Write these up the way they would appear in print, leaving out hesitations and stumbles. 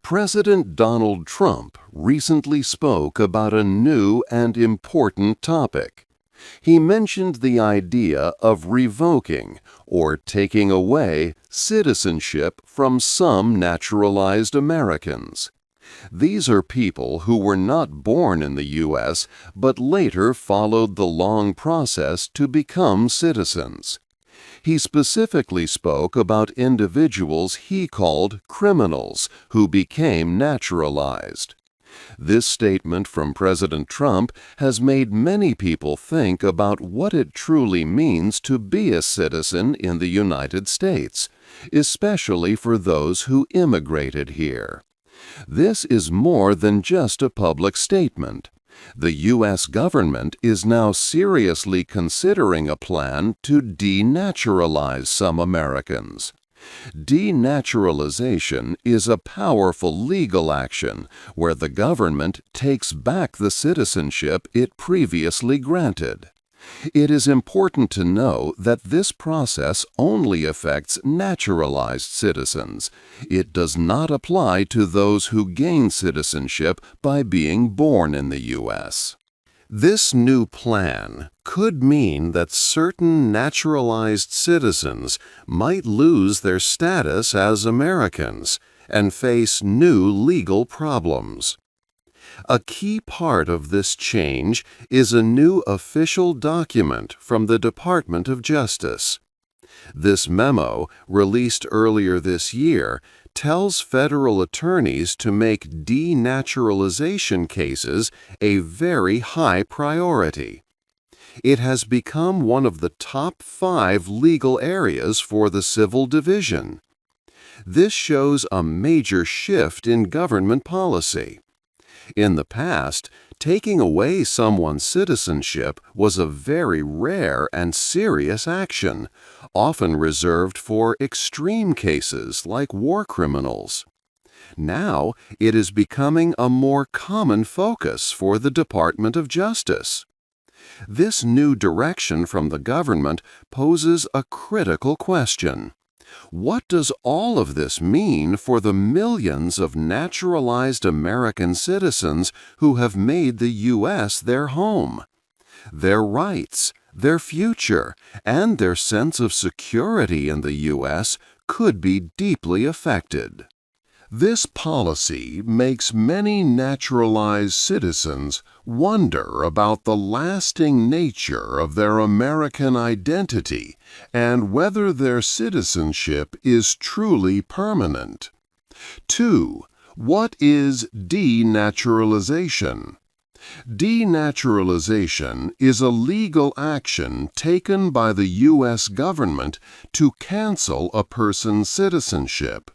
President Donald Trump recently spoke about a new and important topic. He mentioned the idea of revoking or taking away citizenship from some naturalized Americans. These are people who were not born in the U.S. but later followed the long process to become citizens. He specifically spoke about individuals he called criminals who became naturalized. This statement from President Trump has made many people think about what it truly means to be a citizen in the United States, especially for those who immigrated here. This is more than just a public statement. The U.S. government is now seriously considering a plan to denaturalize some Americans. Denaturalization is a powerful legal action where the government takes back the citizenship it previously granted. It is important to know that this process only affects naturalized citizens. It does not apply to those who gain citizenship by being born in the U.S. This new plan could mean that certain naturalized citizens might lose their status as Americans and face new legal problems. A key part of this change is a new official document from the Department of Justice. This memo, released earlier this year, tells federal attorneys to make denaturalization cases a very high priority. It has become one of the top 5 legal areas for the Civil Division. This shows a major shift in government policy. In the past, taking away someone's citizenship was a very rare and serious action, often reserved for extreme cases like war criminals. Now, it is becoming a more common focus for the Department of Justice. This new direction from the government poses a critical question. What does all of this mean for the millions of naturalized American citizens who have made the U.S. their home? Their rights, their future, and their sense of security in the U.S. could be deeply affected. This policy makes many naturalized citizens wonder about the lasting nature of their American identity and whether their citizenship is truly permanent. 2. What is denaturalization? Denaturalization is a legal action taken by the U.S. government to cancel a person's citizenship.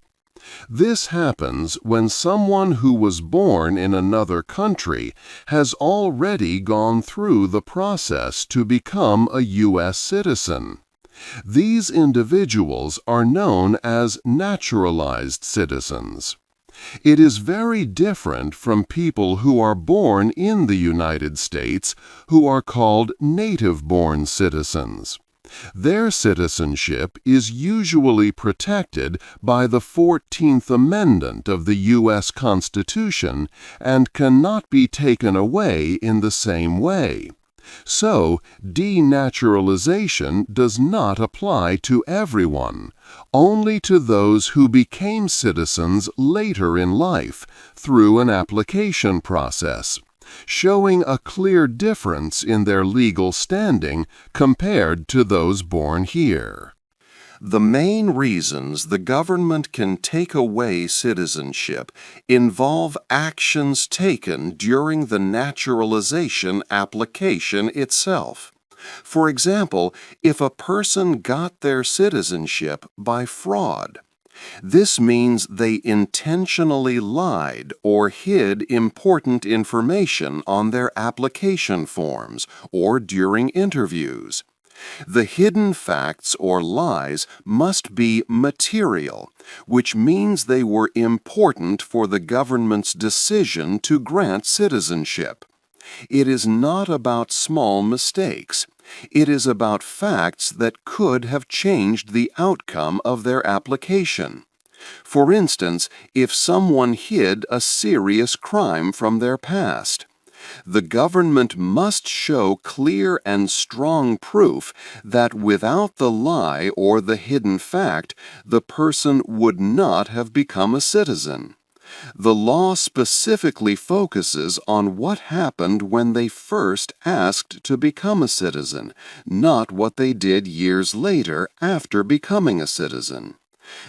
This happens when someone who was born in another country has already gone through the process to become a U.S. citizen. These individuals are known as naturalized citizens. It is very different from people who are born in the United States, who are called native-born citizens. Their citizenship is usually protected by the 14th Amendment of the U.S. Constitution and cannot be taken away in the same way. So, denaturalization does not apply to everyone, only to those who became citizens later in life through an application process, showing a clear difference in their legal standing compared to those born here. The main reasons the government can take away citizenship involve actions taken during the naturalization application itself. For example, if a person got their citizenship by fraud, this means they intentionally lied or hid important information on their application forms or during interviews. The hidden facts or lies must be material, which means they were important for the government's decision to grant citizenship. It is not about small mistakes. It is about facts that could have changed the outcome of their application. For instance, if someone hid a serious crime from their past, the government must show clear and strong proof that without the lie or the hidden fact, the person would not have become a citizen. The law specifically focuses on what happened when they first asked to become a citizen, not what they did years later after becoming a citizen.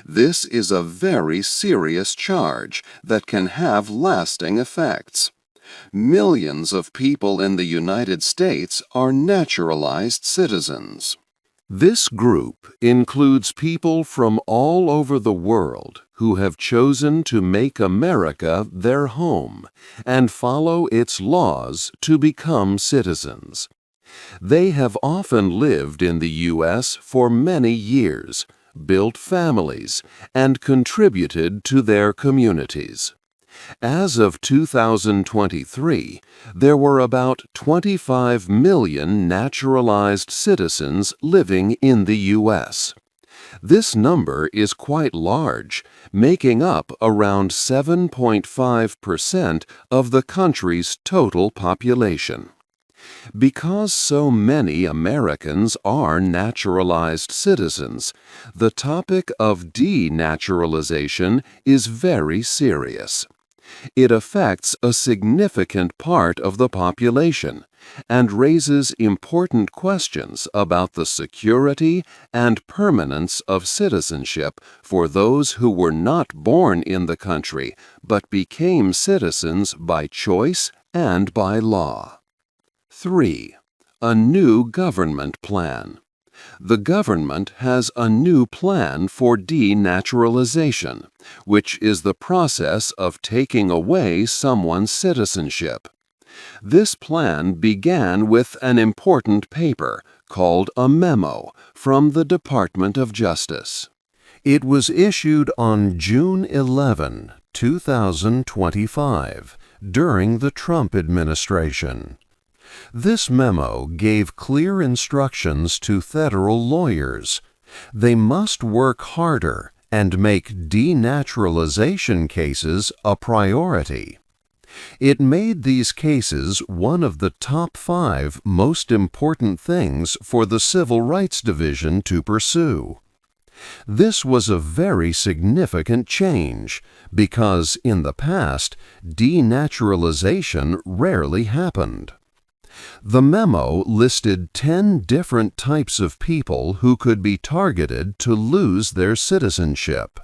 This is a very serious charge that can have lasting effects. Millions of people in the United States are naturalized citizens. This group includes people from all over the world who have chosen to make America their home and follow its laws to become citizens. They have often lived in the U.S. for many years, built families, and contributed to their communities. As of 2023, there were about 25 million naturalized citizens living in the U.S. This number is quite large, making up around 7.5% of the country's total population. Because so many Americans are naturalized citizens, the topic of denaturalization is very serious. It affects a significant part of the population and raises important questions about the security and permanence of citizenship for those who were not born in the country but became citizens by choice and by law. 3. A new government plan. The government has a new plan for denaturalization, which is the process of taking away someone's citizenship. This plan began with an important paper called a memo from the Department of Justice. It was issued on June 11, 2025, during the Trump administration. This memo gave clear instructions to federal lawyers. They must work harder and make denaturalization cases a priority. It made these cases one of the top 5 most important things for the Civil Rights Division to pursue. This was a very significant change because in the past, denaturalization rarely happened. The memo listed 10 different types of people who could be targeted to lose their citizenship.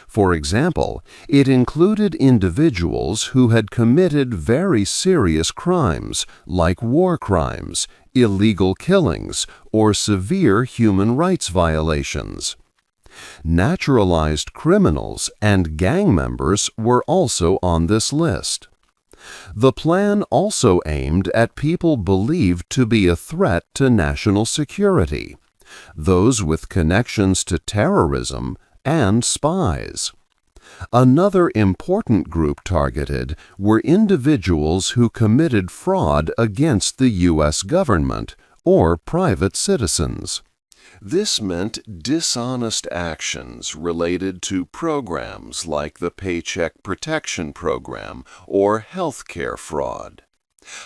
For example, it included individuals who had committed very serious crimes like war crimes, illegal killings, or severe human rights violations. Naturalized criminals and gang members were also on this list. The plan also aimed at people believed to be a threat to national security, those with connections to terrorism, and spies. Another important group targeted were individuals who committed fraud against the U.S. government or private citizens. This meant dishonest actions related to programs like the Paycheck Protection Program or healthcare fraud.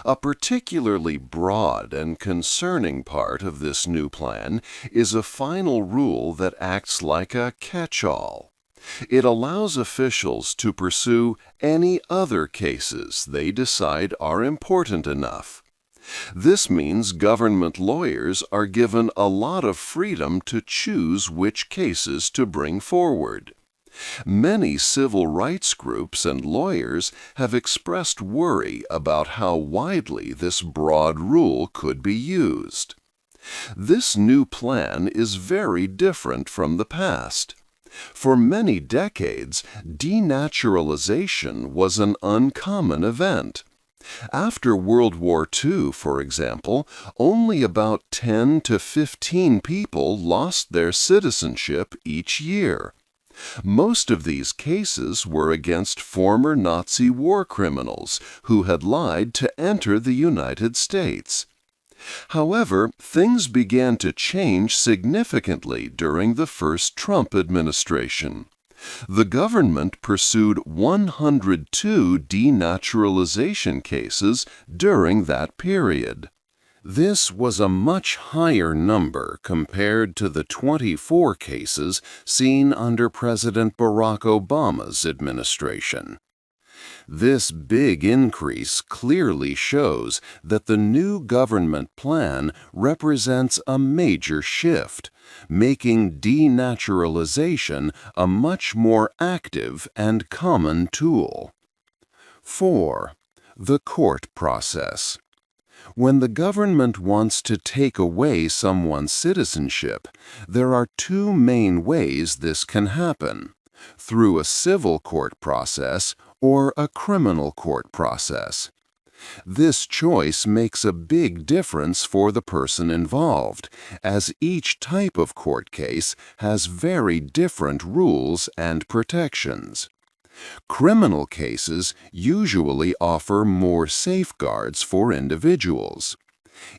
A particularly broad and concerning part of this new plan is a final rule that acts like a catch-all. It allows officials to pursue any other cases they decide are important enough. This means government lawyers are given a lot of freedom to choose which cases to bring forward. Many civil rights groups and lawyers have expressed worry about how widely this broad rule could be used. This new plan is very different from the past. For many decades, denaturalization was an uncommon event. After World War II, for example, only about 10 to 15 people lost their citizenship each year. Most of these cases were against former Nazi war criminals who had lied to enter the United States. However, things began to change significantly during the first Trump administration. The government pursued 102 denaturalization cases during that period. This was a much higher number compared to the 24 cases seen under President Barack Obama's administration. This big increase clearly shows that the new government plan represents a major shift, making denaturalization a much more active and common tool. 4. The court process. When the government wants to take away someone's citizenship, there are two main ways this can happen: through a civil court process or a criminal court process. This choice makes a big difference for the person involved, as each type of court case has very different rules and protections. Criminal cases usually offer more safeguards for individuals.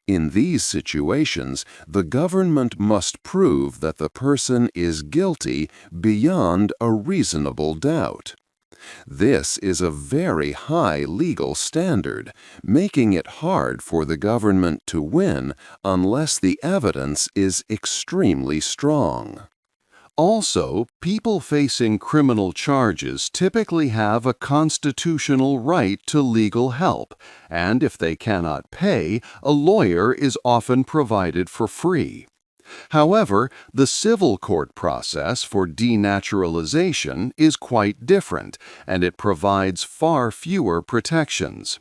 In these situations, the government must prove that the person is guilty beyond a reasonable doubt. This is a very high legal standard, making it hard for the government to win unless the evidence is extremely strong. Also, people facing criminal charges typically have a constitutional right to legal help, and if they cannot pay, a lawyer is often provided for free. However, the civil court process for denaturalization is quite different, and it provides far fewer protections.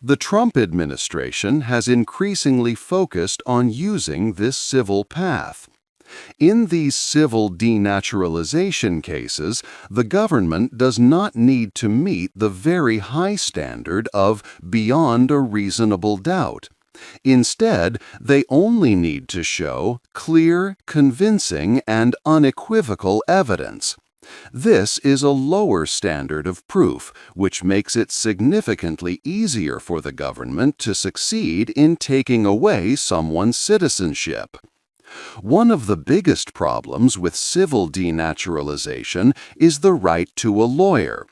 The Trump administration has increasingly focused on using this civil path. In these civil denaturalization cases, the government does not need to meet the very high standard of beyond a reasonable doubt. Instead, they only need to show clear, convincing, and unequivocal evidence. This is a lower standard of proof, which makes it significantly easier for the government to succeed in taking away someone's citizenship. One of the biggest problems with civil denaturalization is the right to a lawyer.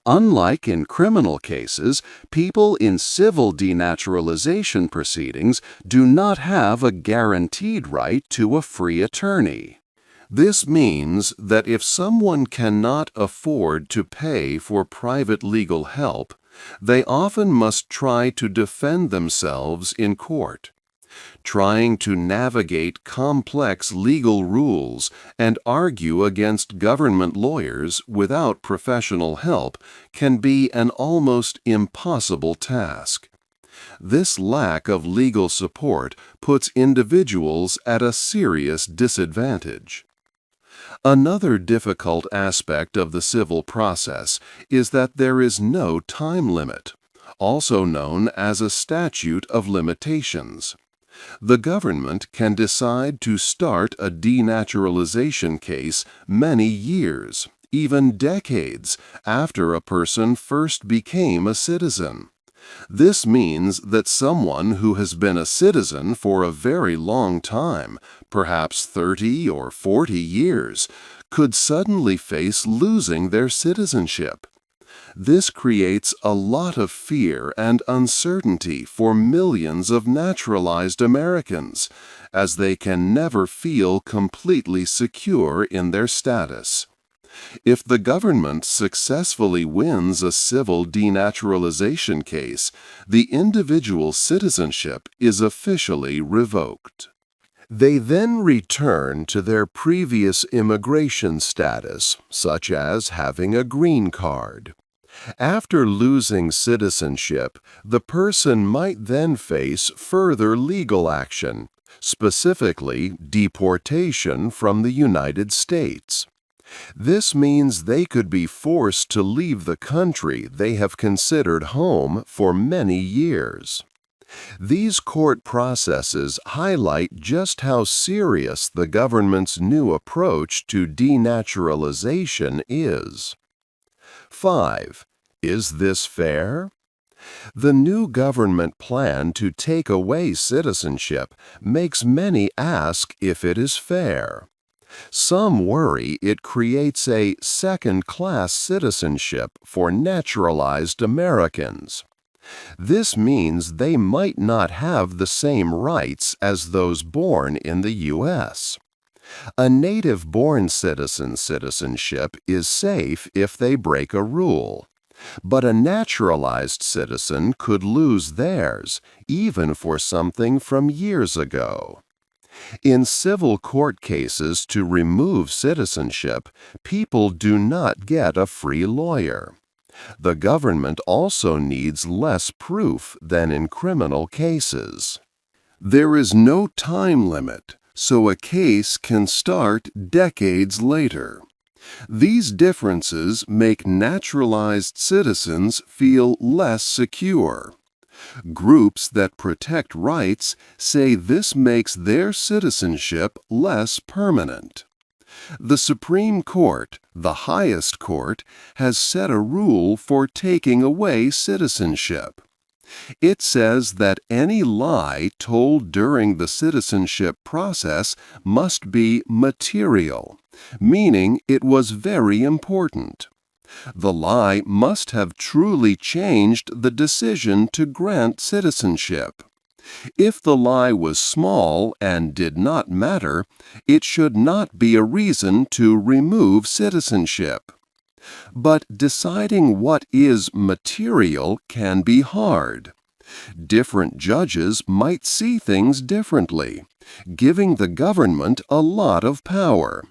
Unlike in criminal cases, people in civil denaturalization proceedings do not have a guaranteed right to a free attorney. This means that if someone cannot afford to pay for private legal help, they often must try to defend themselves in court. Trying to navigate complex legal rules and argue against government lawyers without professional help can be an almost impossible task. This lack of legal support puts individuals at a serious disadvantage. Another difficult aspect of the civil process is that there is no time limit, also known as a statute of limitations. The government can decide to start a denaturalization case many years, even decades, after a person first became a citizen. This means that someone who has been a citizen for a very long time, perhaps 30 or 40 years, could suddenly face losing their citizenship. This creates a lot of fear and uncertainty for millions of naturalized Americans, as they can never feel completely secure in their status. If the government successfully wins a civil denaturalization case, the individual's citizenship is officially revoked. They then return to their previous immigration status, such as having a green card. After losing citizenship, the person might then face further legal action, specifically deportation from the United States. This means they could be forced to leave the country they have considered home for many years. These court processes highlight just how serious the government's new approach to denaturalization is. 5. Is this fair? The new government plan to take away citizenship makes many ask if it is fair. Some worry it creates a second-class citizenship for naturalized Americans. This means they might not have the same rights as those born in the U.S. A native-born citizen's citizenship is safe if they break a rule, but a naturalized citizen could lose theirs, even for something from years ago. In civil court cases to remove citizenship, people do not get a free lawyer. The government also needs less proof than in criminal cases. There is no time limit, so a case can start decades later. These differences make naturalized citizens feel less secure. Groups that protect rights say this makes their citizenship less permanent. The Supreme Court, the highest court, has set a rule for taking away citizenship. It says that any lie told during the citizenship process must be material, meaning it was very important. The lie must have truly changed the decision to grant citizenship. If the lie was small and did not matter, it should not be a reason to remove citizenship. But deciding what is material can be hard. Different judges might see things differently, giving the government a lot of power.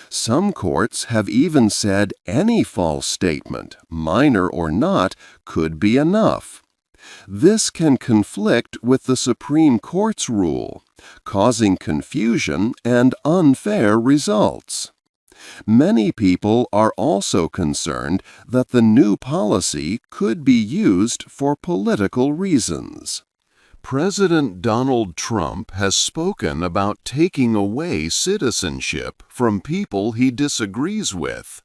Some courts have even said any false statement, minor or not, could be enough. This can conflict with the Supreme Court's rule, causing confusion and unfair results. Many people are also concerned that the new policy could be used for political reasons. President Donald Trump has spoken about taking away citizenship from people he disagrees with.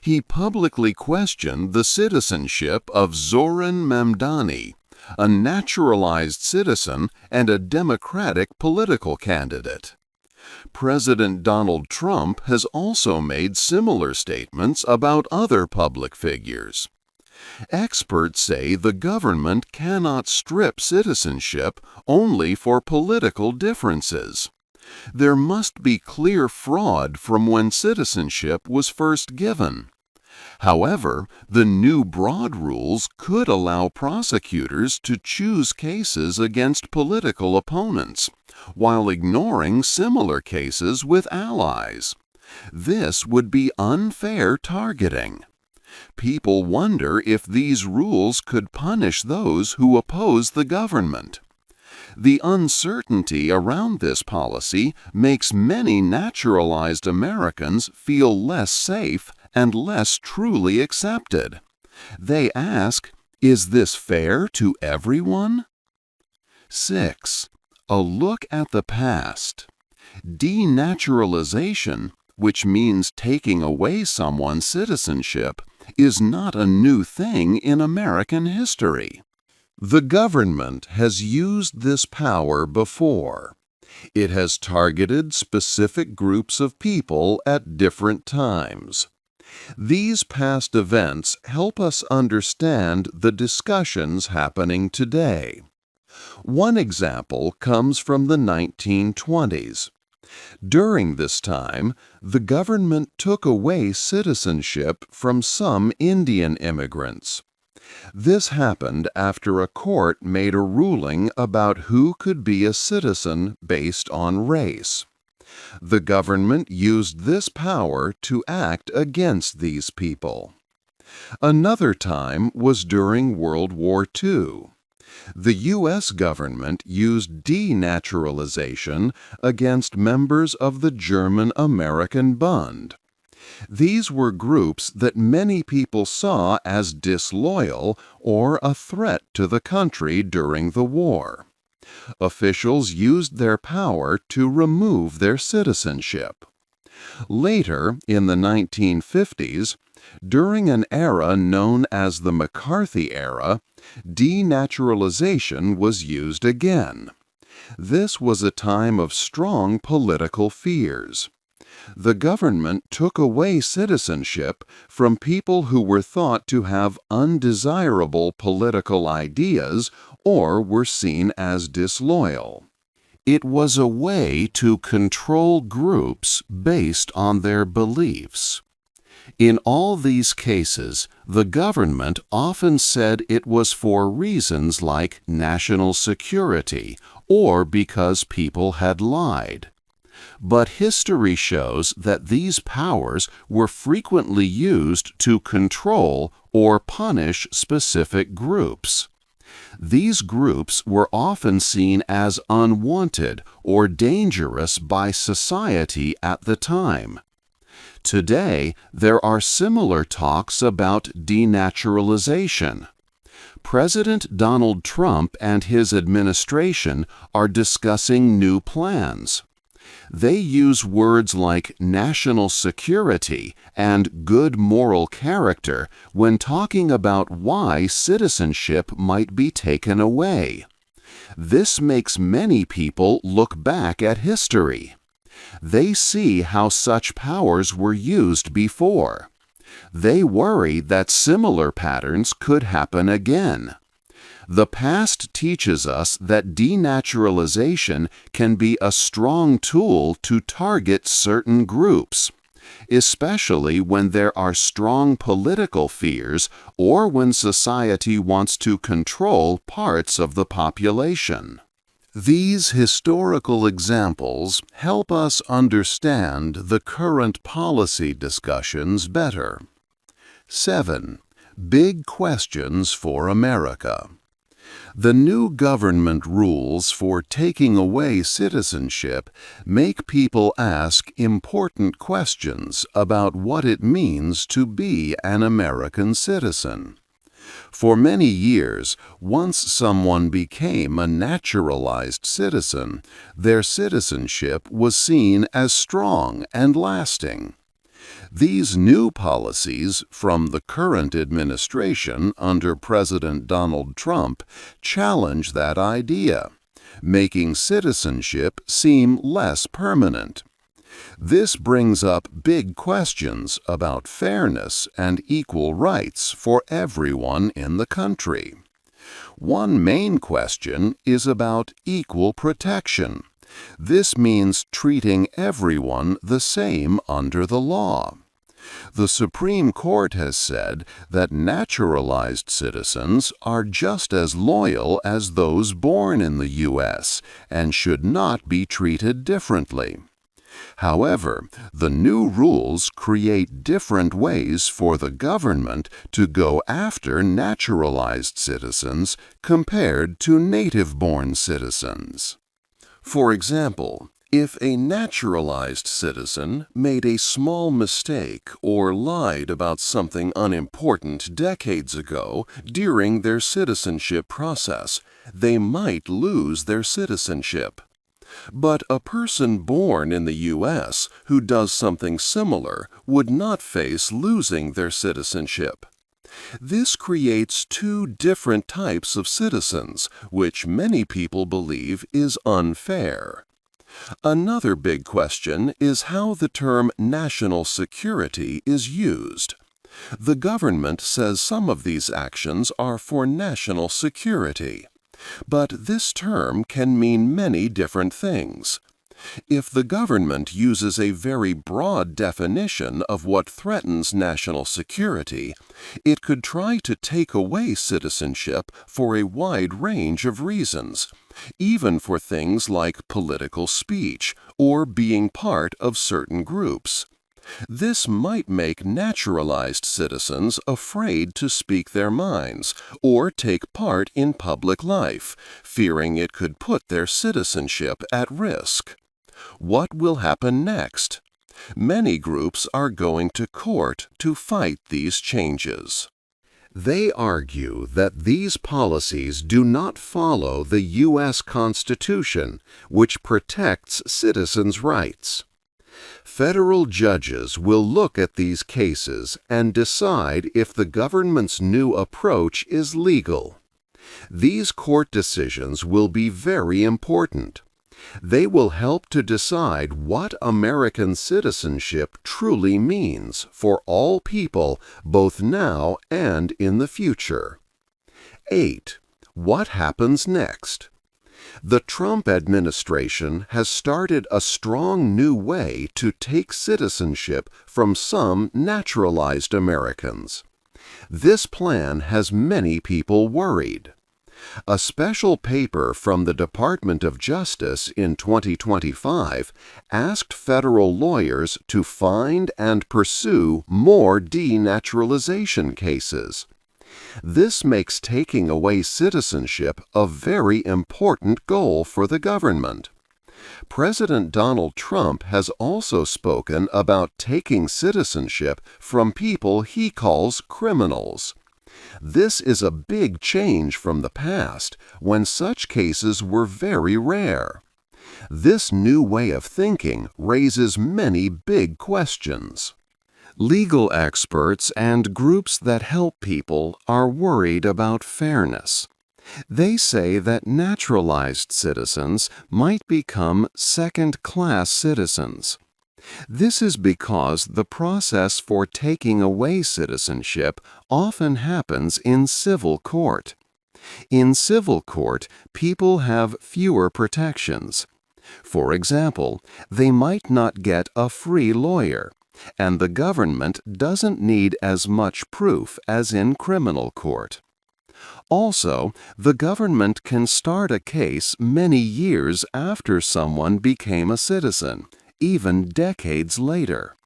He publicly questioned the citizenship of Zoran Mamdani, a naturalized citizen and a Democratic political candidate. President Donald Trump has also made similar statements about other public figures. Experts say the government cannot strip citizenship only for political differences. There must be clear fraud from when citizenship was first given. However, the new broad rules could allow prosecutors to choose cases against political opponents, while ignoring similar cases with allies. This would be unfair targeting. People wonder if these rules could punish those who oppose the government. The uncertainty around this policy makes many naturalized Americans feel less safe and less truly accepted. They ask, is this fair to everyone? 6. A look at the past. Denaturalization, which means taking away someone's citizenship, is not a new thing in American history. The government has used this power before. It has targeted specific groups of people at different times. These past events help us understand the discussions happening today. One example comes from the 1920s. During this time, the government took away citizenship from some Indian immigrants. This happened after a court made a ruling about who could be a citizen based on race. The government used this power to act against these people. Another time was during World War II. The U.S. government used denaturalization against members of the German-American Bund. These were groups that many people saw as disloyal or a threat to the country during the war. Officials used their power to remove their citizenship. Later, in the 1950s, during an era known as the McCarthy era, denaturalization was used again. This was a time of strong political fears. The government took away citizenship from people who were thought to have undesirable political ideas or were seen as disloyal. It was a way to control groups based on their beliefs. In all these cases, the government often said it was for reasons like national security or because people had lied. But history shows that these powers were frequently used to control or punish specific groups. These groups were often seen as unwanted or dangerous by society at the time. Today, there are similar talks about denaturalization. President Donald Trump and his administration are discussing new plans. They use words like national security and good moral character when talking about why citizenship might be taken away. This makes many people look back at history. They see how such powers were used before. They worry that similar patterns could happen again. The past teaches us that denaturalization can be a strong tool to target certain groups, especially when there are strong political fears or when society wants to control parts of the population. These historical examples help us understand the current policy discussions better. 7. Big questions for America. The new government rules for taking away citizenship make people ask important questions about what it means to be an American citizen. For many years, once someone became a naturalized citizen, their citizenship was seen as strong and lasting. These new policies from the current administration under President Donald Trump challenge that idea, making citizenship seem less permanent. This brings up big questions about fairness and equal rights for everyone in the country. One main question is about equal protection. This means treating everyone the same under the law. The Supreme Court has said that naturalized citizens are just as loyal as those born in the U.S. and should not be treated differently. However, the new rules create different ways for the government to go after naturalized citizens compared to native-born citizens. For example, if a naturalized citizen made a small mistake or lied about something unimportant decades ago during their citizenship process, they might lose their citizenship. But a person born in the U.S. who does something similar would not face losing their citizenship. This creates two different types of citizens, which many people believe is unfair. Another big question is how the term national security is used. The government says some of these actions are for national security. But this term can mean many different things. If the government uses a very broad definition of what threatens national security, it could try to take away citizenship for a wide range of reasons, even for things like political speech or being part of certain groups. This might make naturalized citizens afraid to speak their minds or take part in public life, fearing it could put their citizenship at risk. What will happen next? Many groups are going to court to fight these changes. They argue that these policies do not follow the U.S. Constitution, which protects citizens' rights. Federal judges will look at these cases and decide if the government's new approach is legal. These court decisions will be very important. They will help to decide what American citizenship truly means for all people, both now and in the future. 8. What happens next? The Trump administration has started a strong new way to take citizenship from some naturalized Americans. This plan has many people worried. A special paper from the Department of Justice in 2025 asked federal lawyers to find and pursue more denaturalization cases. This makes taking away citizenship a very important goal for the government. President Donald Trump has also spoken about taking citizenship from people he calls criminals. This is a big change from the past, when such cases were very rare. This new way of thinking raises many big questions. Legal experts and groups that help people are worried about fairness. They say that naturalized citizens might become second-class citizens. This is because the process for taking away citizenship often happens in civil court. In civil court, people have fewer protections. For example, they might not get a free lawyer, and the government doesn't need as much proof as in criminal court. Also, the government can start a case many years after someone became a citizen, even decades later.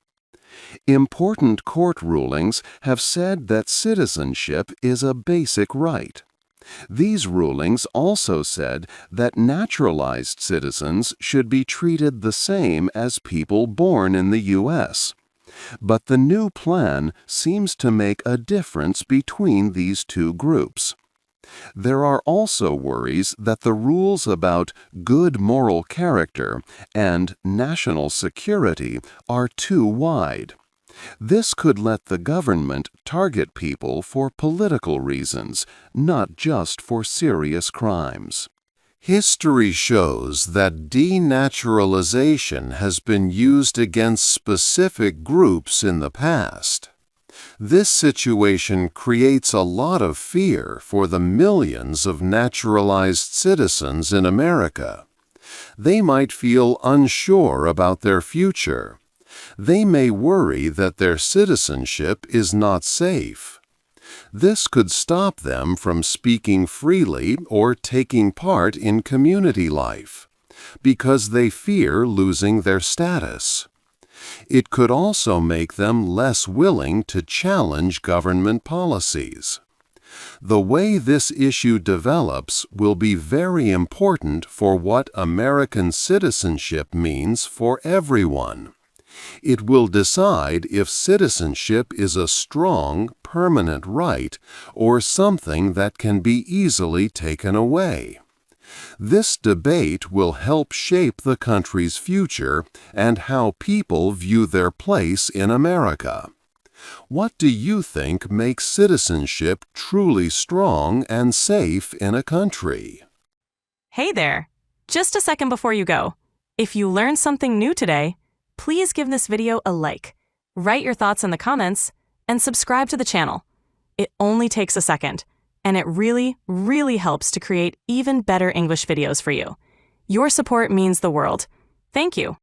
Important court rulings have said that citizenship is a basic right. These rulings also said that naturalized citizens should be treated the same as people born in the U.S. But the new plan seems to make a difference between these two groups. There are also worries that the rules about good moral character and national security are too wide. This could let the government target people for political reasons, not just for serious crimes. History shows that denaturalization has been used against specific groups in the past. This situation creates a lot of fear for the millions of naturalized citizens in America. They might feel unsure about their future. They may worry that their citizenship is not safe. This could stop them from speaking freely or taking part in community life, because they fear losing their status. It could also make them less willing to challenge government policies. The way this issue develops will be very important for what American citizenship means for everyone. It will decide if citizenship is a strong, permanent right or something that can be easily taken away. This debate will help shape the country's future and how people view their place in America. What do you think makes citizenship truly strong and safe in a country? Hey there! Just a second before you go. If you learned something new today, please give this video a like, write your thoughts in the comments, and subscribe to the channel. It only takes a second, and it really, really helps to create even better English videos for you. Your support means the world. Thank you.